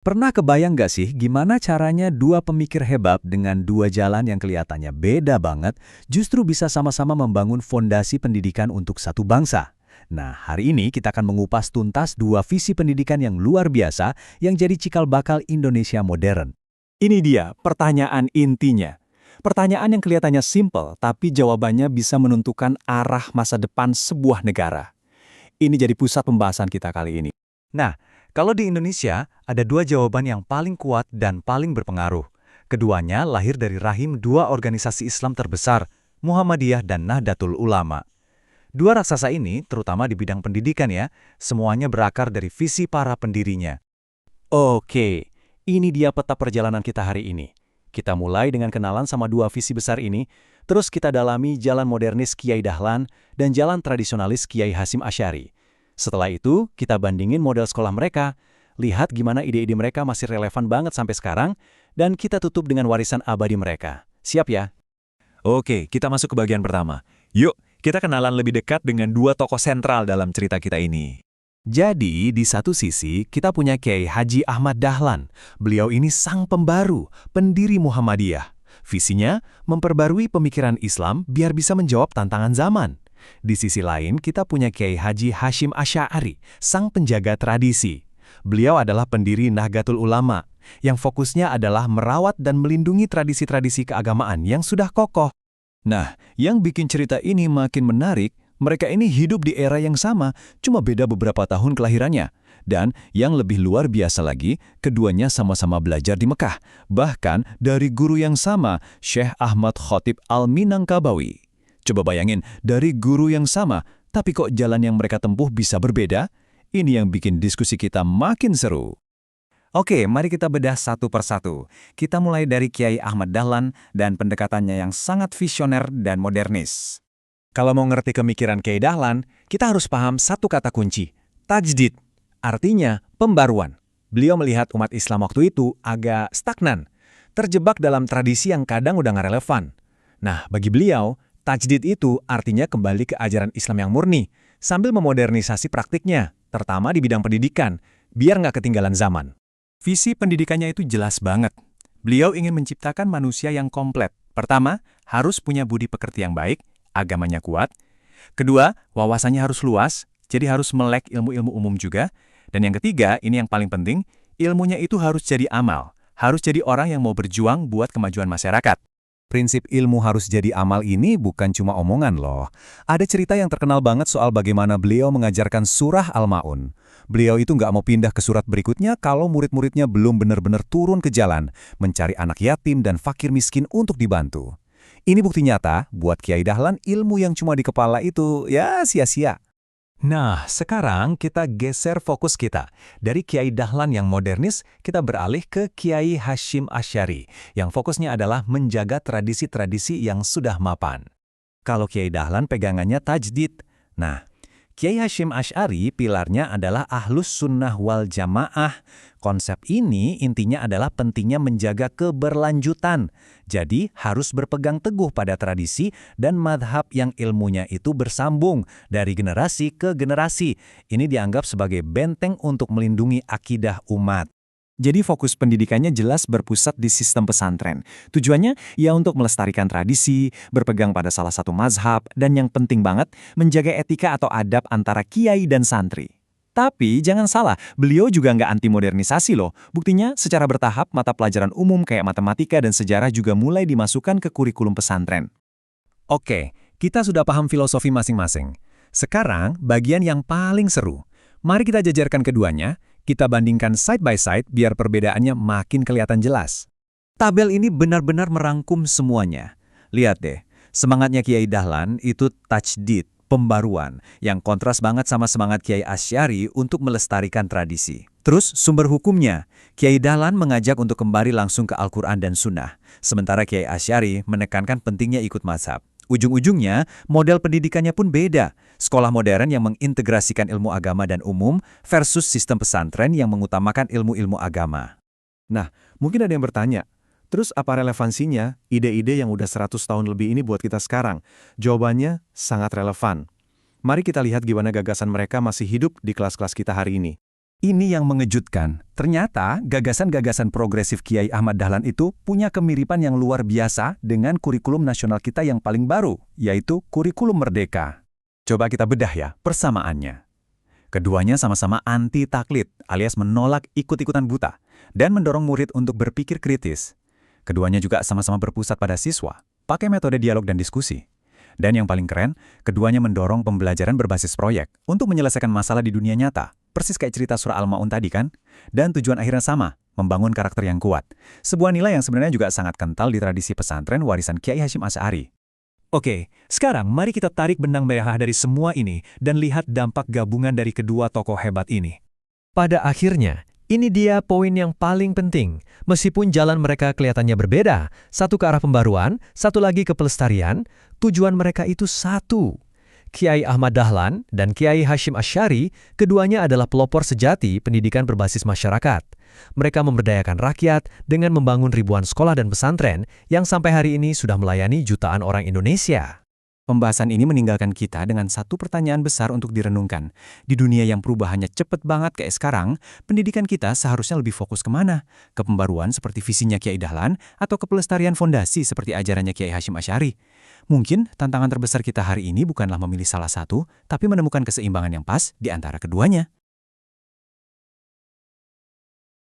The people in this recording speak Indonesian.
Pernah kebayang nggak sih gimana caranya dua pemikir hebat dengan dua jalan yang kelihatannya beda banget justru bisa sama-sama membangun fondasi pendidikan untuk satu bangsa? Nah, hari ini kita akan mengupas tuntas dua visi pendidikan yang luar biasa yang jadi cikal bakal Indonesia modern. Ini dia pertanyaan intinya. Pertanyaan yang kelihatannya simpel, tapi jawabannya bisa menentukan arah masa depan sebuah negara. Ini jadi pusat pembahasan kita kali ini. Nah, kalau di Indonesia ada dua jawaban yang paling kuat dan paling berpengaruh. Keduanya lahir dari rahim dua organisasi Islam terbesar, Muhammadiyah dan Nahdlatul Ulama. Dua raksasa ini, terutama di bidang pendidikan ya, semuanya berakar dari visi para pendirinya. Oke, ini dia peta perjalanan kita hari ini. Kita mulai dengan kenalan sama dua visi besar ini, terus kita dalami jalan modernis Kiai Dahlan dan jalan tradisionalis Kiai Hasyim Asy'ari. Setelah itu, kita bandingin model sekolah mereka, lihat gimana ide-ide mereka masih relevan banget sampai sekarang, dan kita tutup dengan warisan abadi mereka. Siap ya? Oke, kita masuk ke bagian pertama. Yuk, kita kenalan lebih dekat dengan dua tokoh sentral dalam cerita kita ini. Jadi, di satu sisi, kita punya Kiai Haji Ahmad Dahlan. Beliau ini sang pembaru, pendiri Muhammadiyah. Visinya, memperbarui pemikiran Islam biar bisa menjawab tantangan zaman. Di sisi lain, kita punya Kiai Haji Hasyim Asy'ari, sang penjaga tradisi. Beliau adalah pendiri Nahdlatul Ulama, yang fokusnya adalah merawat dan melindungi tradisi-tradisi keagamaan yang sudah kokoh. Nah, yang bikin cerita ini makin menarik, mereka ini hidup di era yang sama, cuma beda beberapa tahun kelahirannya. Dan yang lebih luar biasa lagi, keduanya sama-sama belajar di Mekah, bahkan dari guru yang sama, Syekh Ahmad Khatib Al-Minangkabawi. Coba bayangin, dari guru yang sama, tapi kok jalan yang mereka tempuh bisa berbeda? Ini yang bikin diskusi kita makin seru. Oke, mari kita bedah satu persatu. Kita mulai dari Kiai Ahmad Dahlan dan pendekatannya yang sangat visioner dan modernis. Kalau mau ngerti pemikiran Kiai Dahlan, kita harus paham satu kata kunci, tajdid, artinya pembaruan. Beliau melihat umat Islam waktu itu agak stagnan, terjebak dalam tradisi yang kadang udah nggak relevan. Nah, bagi beliau, tajdid itu artinya kembali ke ajaran Islam yang murni, sambil memodernisasi praktiknya, terutama di bidang pendidikan, biar nggak ketinggalan zaman. Visi pendidikannya itu jelas banget. Beliau ingin menciptakan manusia yang komplet. Pertama, harus punya budi pekerti yang baik, agamanya kuat. Kedua, wawasannya harus luas, jadi harus melek ilmu-ilmu umum juga. Dan yang ketiga, ini yang paling penting, ilmunya itu harus jadi amal, harus jadi orang yang mau berjuang buat kemajuan masyarakat. Prinsip ilmu harus jadi amal ini bukan cuma omongan loh. Ada cerita yang terkenal banget soal bagaimana beliau mengajarkan surah Al-Ma'un. Beliau itu nggak mau pindah ke surat berikutnya kalau murid-muridnya belum benar-benar turun ke jalan, mencari anak yatim dan fakir miskin untuk dibantu. Ini bukti nyata, buat Kiai Dahlan ilmu yang cuma di kepala itu, ya sia-sia. Nah, sekarang kita geser fokus kita. Dari Kiai Dahlan yang modernis, kita beralih ke Kiai Hasyim Asy'ari, yang fokusnya adalah menjaga tradisi-tradisi yang sudah mapan. Kalau Kiai Dahlan pegangannya tajdid. Nah, Kiai Hasyim Asy'ari pilarnya adalah Ahlus Sunnah wal Jamaah. Konsep ini intinya adalah pentingnya menjaga keberlanjutan. Jadi harus berpegang teguh pada tradisi dan madhab yang ilmunya itu bersambung dari generasi ke generasi. Ini dianggap sebagai benteng untuk melindungi akidah umat. Jadi fokus pendidikannya jelas berpusat di sistem pesantren. Tujuannya ya untuk melestarikan tradisi, berpegang pada salah satu mazhab, dan yang penting banget, menjaga etika atau adab antara kiai dan santri. Tapi jangan salah, beliau juga nggak anti modernisasi loh. Buktinya secara bertahap mata pelajaran umum kayak matematika dan sejarah juga mulai dimasukkan ke kurikulum pesantren. Oke, kita sudah paham filosofi masing-masing. Sekarang bagian yang paling seru. Mari kita jajarkan keduanya. Kita bandingkan side by side biar perbedaannya makin kelihatan jelas. Tabel ini benar-benar merangkum semuanya. Lihat deh, semangatnya Kiai Dahlan itu tajdid, pembaruan, yang kontras banget sama semangat Kiai Asy'ari untuk melestarikan tradisi. Terus sumber hukumnya, Kiai Dahlan mengajak untuk kembali langsung ke Al-Quran dan Sunnah, sementara Kiai Asy'ari menekankan pentingnya ikut mazhab. Ujung-ujungnya, model pendidikannya pun beda. Sekolah modern yang mengintegrasikan ilmu agama dan umum versus sistem pesantren yang mengutamakan ilmu-ilmu agama. Nah, mungkin ada yang bertanya, terus apa relevansinya ide-ide yang udah 100 tahun lebih ini buat kita sekarang? Jawabannya sangat relevan. Mari kita lihat gimana gagasan mereka masih hidup di kelas-kelas kita hari ini. Ini yang mengejutkan. Ternyata gagasan-gagasan progresif Kiai Ahmad Dahlan itu punya kemiripan yang luar biasa dengan kurikulum nasional kita yang paling baru, yaitu kurikulum merdeka. Coba kita bedah ya persamaannya. Keduanya sama-sama anti taklid, alias menolak ikut-ikutan buta, dan mendorong murid untuk berpikir kritis. Keduanya juga sama-sama berpusat pada siswa, pakai metode dialog dan diskusi. Dan yang paling keren, keduanya mendorong pembelajaran berbasis proyek untuk menyelesaikan masalah di dunia nyata. Persis kayak cerita surah Al-Ma'un tadi kan? Dan tujuan akhirnya sama, membangun karakter yang kuat. Sebuah nilai yang sebenarnya juga sangat kental di tradisi pesantren warisan Kiai Hasyim Asy'ari. Oke, sekarang mari kita tarik benang merah dari semua ini dan lihat dampak gabungan dari kedua tokoh hebat ini. Pada akhirnya, ini dia poin yang paling penting. Meskipun jalan mereka kelihatannya berbeda, satu ke arah pembaruan, satu lagi ke pelestarian, tujuan mereka itu satu. Kiai Ahmad Dahlan dan Kiai Hasyim Asy'ari, keduanya adalah pelopor sejati pendidikan berbasis masyarakat. Mereka memberdayakan rakyat dengan membangun ribuan sekolah dan pesantren yang sampai hari ini sudah melayani jutaan orang Indonesia. Pembahasan ini meninggalkan kita dengan satu pertanyaan besar untuk direnungkan. Di dunia yang perubahannya cepet banget kayak sekarang, pendidikan kita seharusnya lebih fokus kemana? Ke pembaruan seperti visinya Kiai Dahlan atau ke pelestarian fondasi seperti ajarannya Kiai Hasyim Asy'ari? Mungkin tantangan terbesar kita hari ini bukanlah memilih salah satu, tapi menemukan keseimbangan yang pas di antara keduanya.